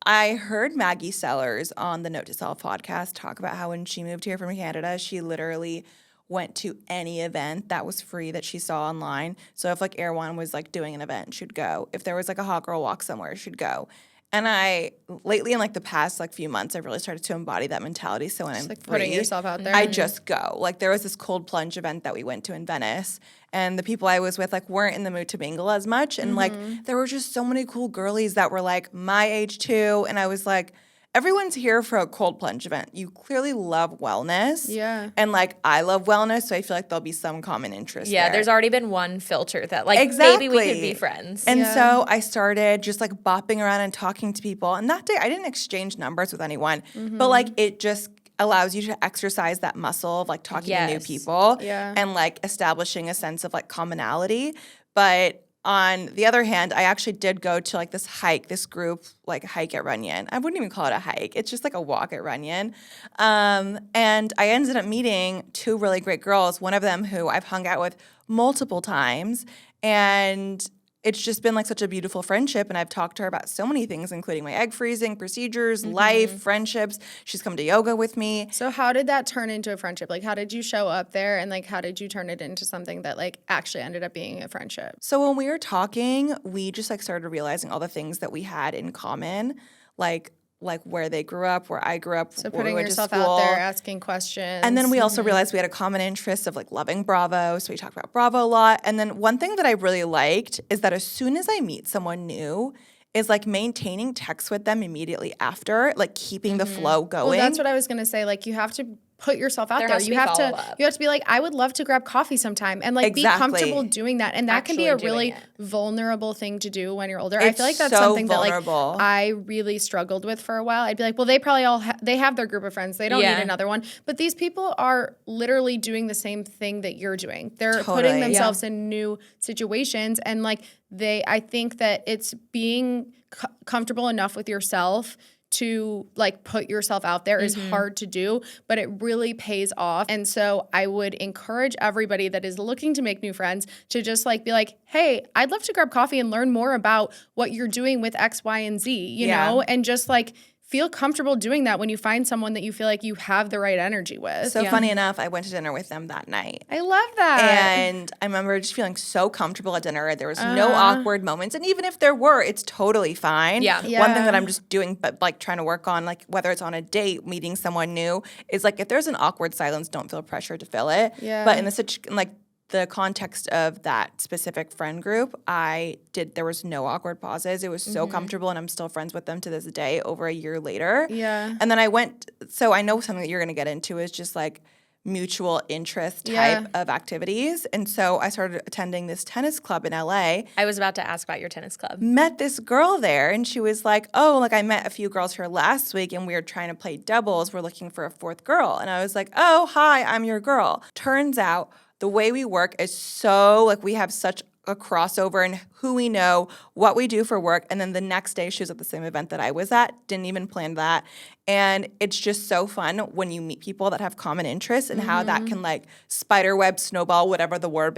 I heard Maggie Sellers on the Note to Self podcast talk about how when she moved here from Canada, she literally went to any event that was free that she saw online. So if like Erewhon was like doing an event, she'd go. If there was like a hot girl walk somewhere, she'd go. And I lately in like the past like few months, I've really started to embody that mentality. So when just I'm like free, putting yourself out there, I just go. Like there was this cold plunge event that we went to in Venice, and the people I was with like weren't in the mood to mingle as much. And like there were just so many cool girlies that were like my age too. And I was like, everyone's here for a cold plunge event. You clearly love wellness. Yeah. And like I love wellness, so I feel like there'll be some common interest there. There's already been one filter that like maybe we could be friends. And so I started just like bopping around and talking to people. And that day I didn't exchange numbers with anyone, but like it just allows you to exercise that muscle of like talking to new people and like establishing a sense of like commonality. But on the other hand, I actually did go to like this group like hike at Runyon. I wouldn't even call it a hike. It's just like a walk at Runyon. And I ended up meeting 2 really great girls, one of them who I've hung out with multiple times. And it's just been like such a beautiful friendship, and I've talked to her about so many things, including my egg freezing procedures, life, friendships. She's come to yoga with me. So how did that turn into a friendship? Like, how did you show up there, and like, how did you turn it into something that like actually ended up being a friendship? So when we were talking, we just like started realizing all the things that we had in common, like where they grew up, where I grew up. So putting yourself out there, asking questions. And then we also realized we had a common interest of like loving Bravo. So we talked about Bravo a lot. And then one thing that I really liked is that as soon as I meet someone new is like maintaining text with them immediately after, like keeping the flow going. Well, that's what I was going to say. Like, you have to put yourself out there. You have to be like, I would love to grab coffee sometime, and like be comfortable doing that. And that can be a really vulnerable thing to do when you're older. I feel like that's something vulnerable. That like I really struggled with for a while. I'd be like, well, they probably they have their group of friends. They don't need another one. But these people are literally doing the same thing that you're doing. They're putting themselves in new situations, and like I think that it's being comfortable enough with yourself to like put yourself out there is hard to do, but it really pays off. And so I would encourage everybody that is looking to make new friends to just like be like, hey, I'd love to grab coffee and learn more about what you're doing with X, Y, and Z, you know, and just like feel comfortable doing that when you find someone that you feel like you have the right energy with. So funny enough, I went to dinner with them that night. I love that. And I remember just feeling so comfortable at dinner. There was no awkward moments. And even if there were, it's totally fine. One thing that I'm just doing, but like trying to work on, like whether it's on a date, meeting someone new, is like if there's an awkward silence, don't feel pressure to fill it. But in the context of that specific friend group, there was no awkward pauses. It was so comfortable, and I'm still friends with them to this day over a year later. And then so I know something that you're going to get into is just like mutual interest type of activities. And so I started attending this tennis club in LA. I was about to ask about your tennis club. Met this girl there, and she was like, oh, like I met a few girls here last week, and we were trying to play doubles. We're looking for a 4th girl. And I was like, oh, hi, I'm your girl. Turns out the way we work is so, like, we have such a crossover in who we know, what we do for work. And then the next day, she was at the same event that I was at. Didn't even plan that. And it's just so fun when you meet people that have common interests, and how that can like spiderweb, snowball, whatever the word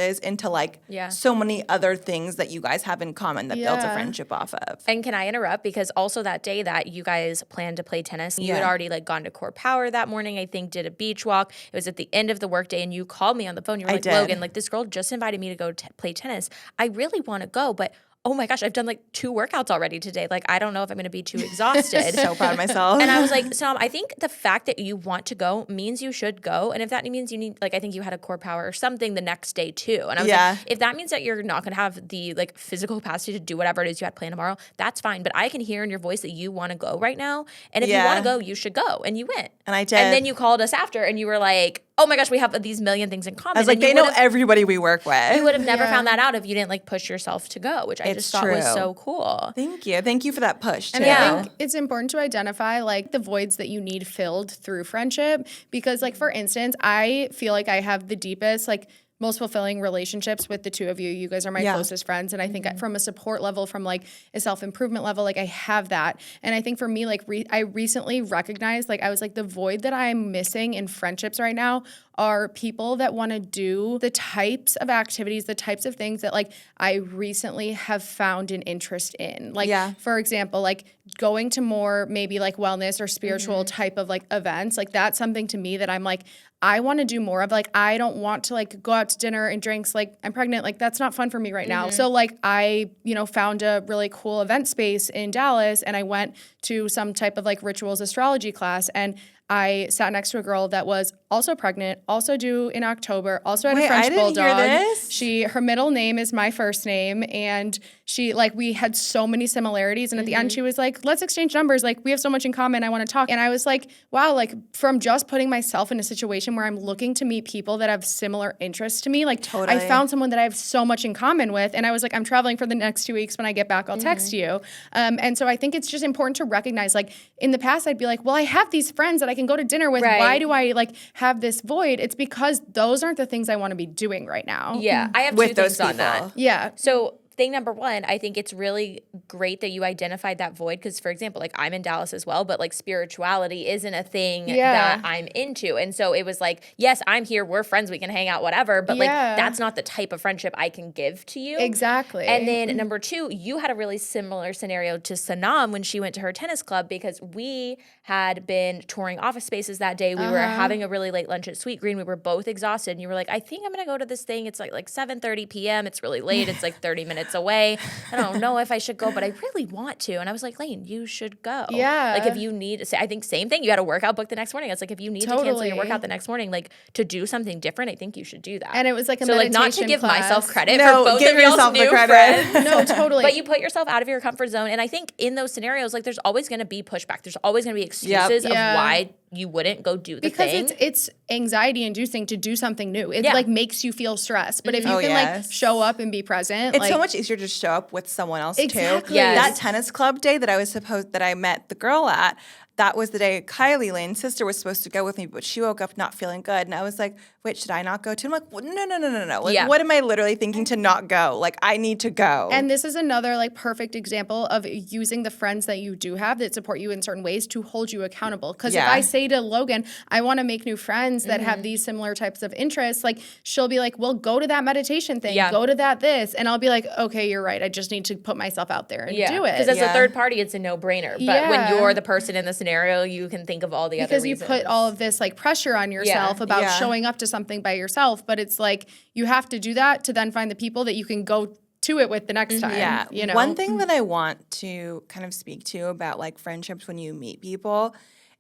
is, into like so many other things that you guys have in common that builds a friendship off of. And can I interrupt? Because also that day that you guys planned to play tennis, you had already like gone to Core Power that morning, I think, did a beach walk. It was at the end of the workday, and you called me on the phone. You were like, Logan, like this girl just invited me to go play tennis. I really want to go, but oh my gosh, I've done like 2 workouts already today. Like, I don't know if I'm going to be too exhausted. So proud of myself. And I was like, Sanam, I think the fact that you want to go means you should go. And if that means you need, like, I think you had a Core Power or something the next day too. And I was like, if that means that you're not going to have the like physical capacity to do whatever it is you had planned tomorrow, that's fine. But I can hear in your voice that you want to go right now. And if you want to go, you should go. And you went. And I did. And then you called us after, and you were like, oh my gosh, we have these million things in common. I was like, they know everybody we work with. You would have never found that out if you didn't like push yourself to go, which I just thought was so cool. Thank you. Thank you for that push, too. And I think it's important to identify like the voids that you need filled through friendship, because like, for instance, I feel like I have the deepest, like most fulfilling relationships with the 2 of you. You guys are my closest friends. And I think from a support level, from like a self-improvement level, like I have that. And I think for me, like I recently recognized, like I was like, the void that I'm missing in friendships right now are people that want to do the types of activities, the types of things that like I recently have found an interest in. Like, for example, like going to more maybe like wellness or spiritual type of like events. Like that's something to me that I'm like, I want to do more of. Like, I don't want to like go out to dinner and drinks. Like, I'm pregnant. Like, that's not fun for me right now. So like I, found a really cool event space in Dallas, and I went to some type of like rituals astrology class, and I sat next to a girl that was also pregnant, also due in October, also had a French bulldog. Hear this. Her middle name is my first name, and she like we had so many similarities. And at the end, she was like, "Let's exchange numbers. Like we have so much in common. I want to talk." And I was like, "Wow!" Like from just putting myself in a situation where I'm looking to meet people that have similar interests to me, like I found someone that I have so much in common with. And I was like, "I'm traveling for the next 2 weeks. When I get back, I'll text you." And so I think it's just important to recognize, like in the past, I'd be like, "Well, I have these friends that I can go to dinner with. Why do I like have this void? It's because those aren't the things I want to be doing right now. Yeah, I have with two those things people. on that. Yeah. So thing number one, I think it's really great that you identified that void because, for example, like I'm in Dallas as well, but like spirituality isn't a thing that I'm into. And so it was like, yes, I'm here, we're friends, we can hang out, whatever, but like that's not the type of friendship I can give to you. Exactly. And then number two, you had a really similar scenario to Sanam when she went to her tennis club because we had been touring office spaces that day. We were having a really late lunch at Sweet Green. We were both exhausted. And you were like, I think I'm going to go to this thing. It's like 7:30 p.m. It's really late. It's like 30 minutes away. I don't know if I should go, but I really want to. And I was like, Lane, you should go. Yeah. Like if you need, I think same thing. You had a workout booked the next morning. It's like if you need to cancel your workout the next morning, like to do something different, I think you should do that. And it was like a so meditation like not to give class. myself credit No, for both give of y'all's yourself the new credit. friends. No, totally. But you put yourself out of your comfort zone. And I think in those scenarios, like there's always going to be pushback. There's always going to be excuses of why you wouldn't go do the thing. Because it's anxiety inducing to do something new. It like makes you feel stressed. But if you can like show up and be present, it's like, so much easier to show up with someone else too. Exactly. Yes. That tennis club day that I met the girl at, that was the day Kylie, Lane's sister, was supposed to go with me, but she woke up not feeling good. And I was like, wait, should I not go too? I'm like, well, no. Like, what am I literally thinking to not go? Like, I need to go. And this is another like perfect example of using the friends that you do have that support you in certain ways to hold you accountable. Because if I say to Logan, I want to make new friends that have these similar types of interests, like she'll be like, well, go to that meditation thing, go to that this. And I'll be like, okay, you're right. I just need to put myself out there and do it. Because as a third party, it's a no-brainer. But when you're the person in the scenario, you can think of all the other reasons. Because you put all of this like pressure on yourself about showing up to something by yourself. But it's like you have to do that to then find the people that you can go to it with the next time. Yeah. You know? One thing that I want to kind of speak to about like friendships when you meet people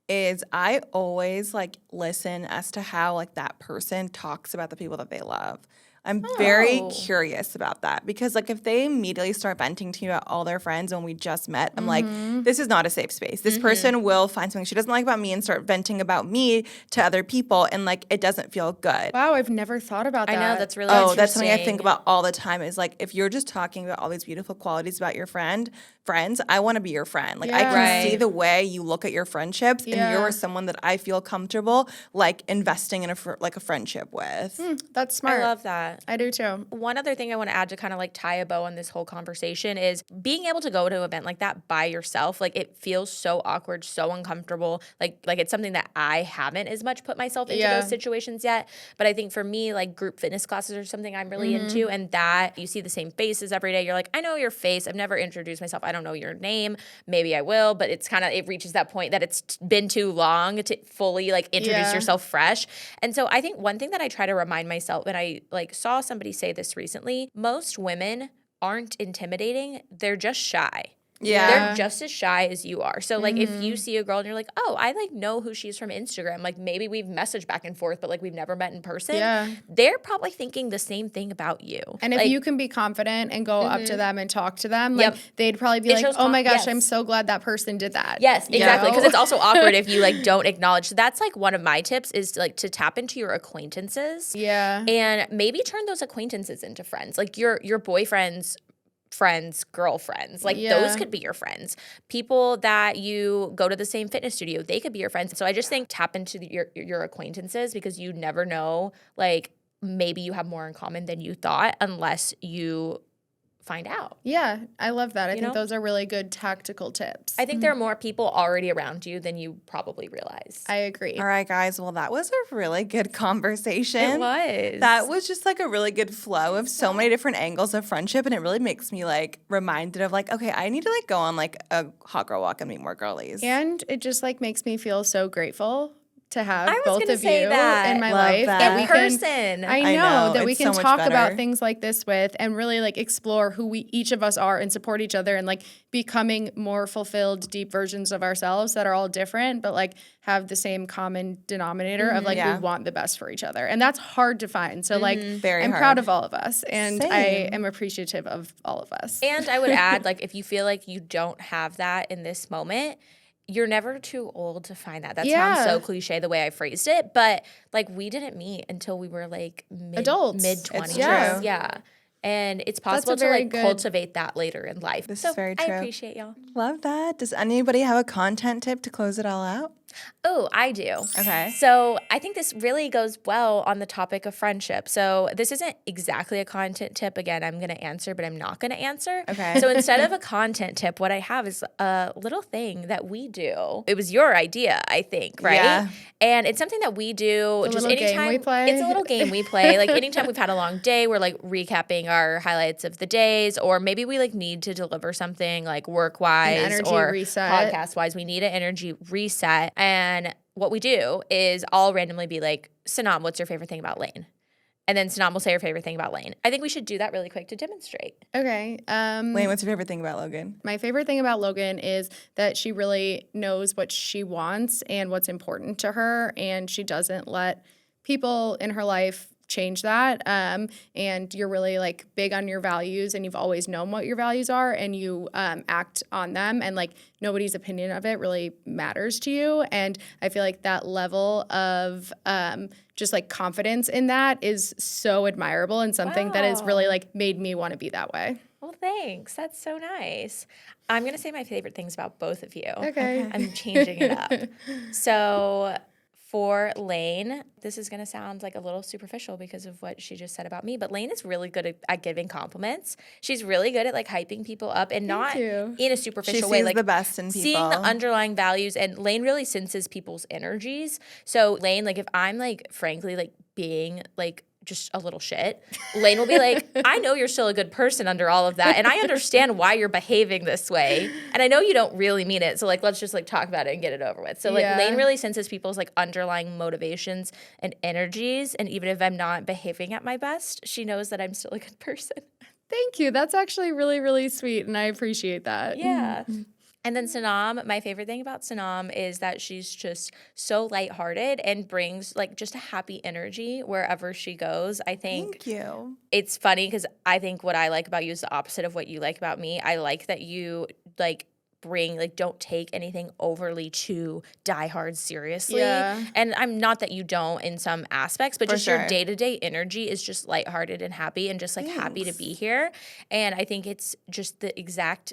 is I always like listen as to how like that person talks about the people that they love. I'm very curious about that because like if they immediately start venting to you about all their friends when we just met, I'm like, this is not a safe space. This person will find something she doesn't like about me and start venting about me to other people and like it doesn't feel good. Wow, I've never thought about that. I know, that's really interesting. That's something I think about all the time is like if you're just talking about all these beautiful qualities about your friends, I want to be your friend. Like I can see the way you look at your friendships and you're someone that I feel comfortable like investing in a friendship with. That's smart. I love that. I do too. One other thing I want to add to kind of like tie a bow on this whole conversation is being able to go to an event like that by yourself. Like it feels so awkward, so uncomfortable. Like it's something that I haven't as much put myself into those situations yet. But I think for me, like group fitness classes are something I'm really into, and that you see the same faces every day. You're like, I know your face. I've never introduced myself. I don't know your name. Maybe I will, but it's kind of it reaches that point that it's been too long to fully like introduce yourself fresh. And so I think one thing that I try to remind myself, and I like saw somebody say this recently, most women aren't intimidating, they're just shy. Yeah. They're just as shy as you are. So, like, if you see a girl and you're like, oh, I, like, know who she's from Instagram. Like, maybe we've messaged back and forth, but, like, we've never met in person. Yeah. They're probably thinking the same thing about you. And if you can be confident and go up to them and talk to them, like, they'd probably be like, oh, my gosh, I'm so glad that person did that. Yes, exactly. Because it's also awkward if you, like, don't acknowledge. So that's, like, one of my tips is, like, to tap into your acquaintances. Yeah. And maybe turn those acquaintances into friends. Like, your boyfriend's friends, girlfriends, like those could be your friends. People that you go to the same fitness studio, they could be your friends. So I just think tap into your acquaintances because you never know, like maybe you have more in common than you thought unless you find out. Yeah, I love that. I think those are really good tactical tips. I think there are more people already around you than you probably realize. I agree. All right, guys. Well, that was a really good conversation. It was. That was just like a really good flow of so many different angles of friendship. And it really makes me like reminded of like, okay, I need to like go on like a hot girl walk and meet more girlies. And it just like makes me feel so grateful to have I was both gonna of say you that. in my Love life. that. We In can- person. I know that we it's can so much talk better. about things like this with and really like explore who we each of us are and support each other and like becoming more fulfilled, deep versions of ourselves that are all different, but like have the same common denominator of like we want the best for each other. And that's hard to find. So like Very I'm hard. proud of all of us and I Same. am appreciative of all of us. And I would add, like, if you feel like you don't have that in this moment, you're never too old to find that. That sounds so cliche the way I phrased it, but like we didn't meet until we were like Adults. mid-20s. It's true. Yeah. And it's possible to very like good- cultivate that later in life. This so is very I true. appreciate y'all. Love that. Does anybody have a content tip to close it all out? Oh, I do. Okay. So I think this really goes well on the topic of friendship. So this isn't exactly a content tip. Again, I'm going to answer, but I'm not going to answer. Okay. So instead of a content tip, what I have is a little thing that we do. It was your idea, I think, right? Yeah. And it's something that we do It's a just little anytime. game we play. It's a little game we play. Like anytime we've had a long day, we're like recapping our highlights of the days, or maybe we like need to deliver something like work-wise or podcast-wise. We need an energy reset. And what we do is I'll randomly be like, Sanam, what's your favorite thing about Lane? And then Sanam will say her favorite thing about Lane. I think we should do that really quick to demonstrate. Okay. Lane, what's your favorite thing about Logan? My favorite thing about Logan is that she really knows what she wants and what's important to her, and she doesn't let people in her life change that. And you're really like big on your values, and you've always known what your values are, and you act on them, and like nobody's opinion of it really matters to you. And I feel like that level of just like confidence in that is so admirable, and something that has really like made me want to be that way. Well, thanks. That's so nice. I'm going to say my favorite things about both of you. Okay. I'm changing it up. So for Lane, this is going to sound like a little superficial because of what she just said about me, but Lane is really good at giving compliments. She's really good at like hyping people up, and not in a superficial way. She sees like the best in people. Seeing the underlying values, and Lane really senses people's energies. So Lane, like if I'm like frankly like being like just a little shit, Lane will be like, I know you're still a good person under all of that, and I understand why you're behaving this way, and I know you don't really mean it, so like let's just like talk about it and get it over with. So like Lane really senses people's like underlying motivations and energies, and even if I'm not behaving at my best, she knows that I'm still a good person. Thank you. That's actually really, really sweet, and I appreciate that. Yeah. And then Sanam, my favorite thing about Sanam is that she's just so lighthearted and brings like just a happy energy wherever she goes. I think Thank you. It's funny because I think what I like about you is the opposite of what you like about me. I like that you like bring like don't take anything overly too diehard seriously. Yeah. And I'm not that you don't in some aspects, but just your sure. day-to-day energy is just lighthearted and happy and just like happy to be here. And I think it's just the exact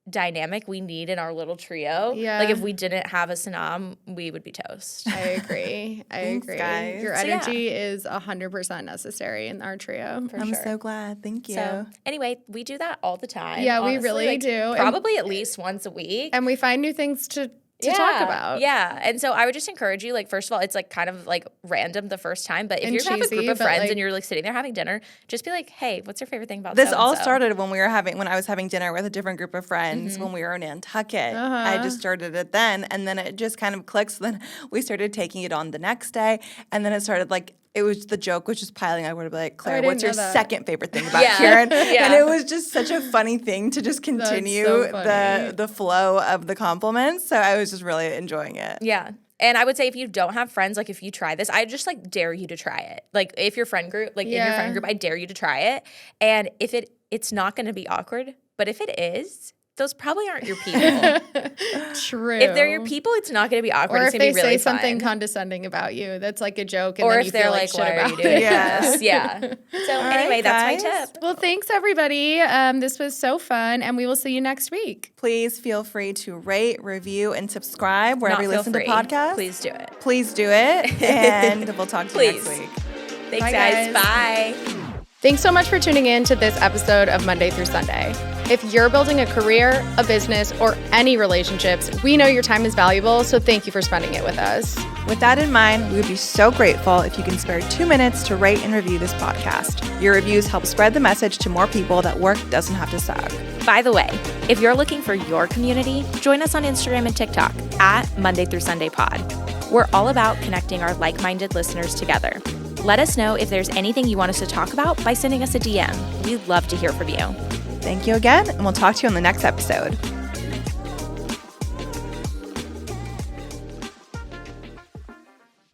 dynamic we need in our little trio. Yeah. Like if we didn't have a Sanam, we would be toast. I agree. Thanks, agree. guys. Your So, energy is 100% necessary in our trio. For I'm sure. so glad. Thank you. So anyway, we do that all the time. Yeah, we honestly. really Like, do. Probably at least once a week. And we find new things to talk about. Yeah. And so I would just encourage you, like, first of all, it's like kind of like random the first time, but if And you have a cheesy, group of but, friends like- and you're like sitting there having dinner, just be like, hey, what's your favorite thing about This so-and-so? all started when I was having dinner with a different group of friends when we were in Nantucket. I just started it then, and then it just kind of clicked. So then we started taking it on the next day, and then it started like, it was the joke was just piling. I would be like, Claire, didn't what's your know that. second favorite thing about Yeah. Kieran? Yeah. And it was just such a funny thing to just continue so funny. the flow of the compliments. So I was just really enjoying it. Yeah. And I would say if you don't have friends, like if you try this, I just like dare you to try it. Like if your friend group, like in your friend group, I dare you to try it. And if it's not going to be awkward, but if it is, those probably aren't your people. True. If they're your people, it's not going to be awkward. or It's if going to they be really say something fun. condescending about you, that's like a joke, and Or then if you they're feel like, shit why are about you doing it. this? Yeah. So anyway, right, that's my guys. tip. Well, thanks everybody. This was so fun, and we will see you next week. Please feel free to rate, review, and subscribe wherever you Not feel listen free. to podcasts. Please do it. Please do it, and we'll talk to you next Please. week. Thanks, Bye, guys. guys. Bye. Thanks so much for tuning in to this episode of Monday through Sunday. If you're building a career, a business, or any relationships, we know your time is valuable, so thank you for spending it with us. With that in mind, we would be so grateful if you can spare 2 minutes to rate and review this podcast. Your reviews help spread the message to more people that work doesn't have to suck. By the way, if you're looking for your community, join us on Instagram and TikTok at Monday through Sunday Pod. We're all about connecting our like-minded listeners together. Let us know if there's anything you want us to talk about by sending us a DM. We'd love to hear from you. Thank you again, and we'll talk to you on the next episode.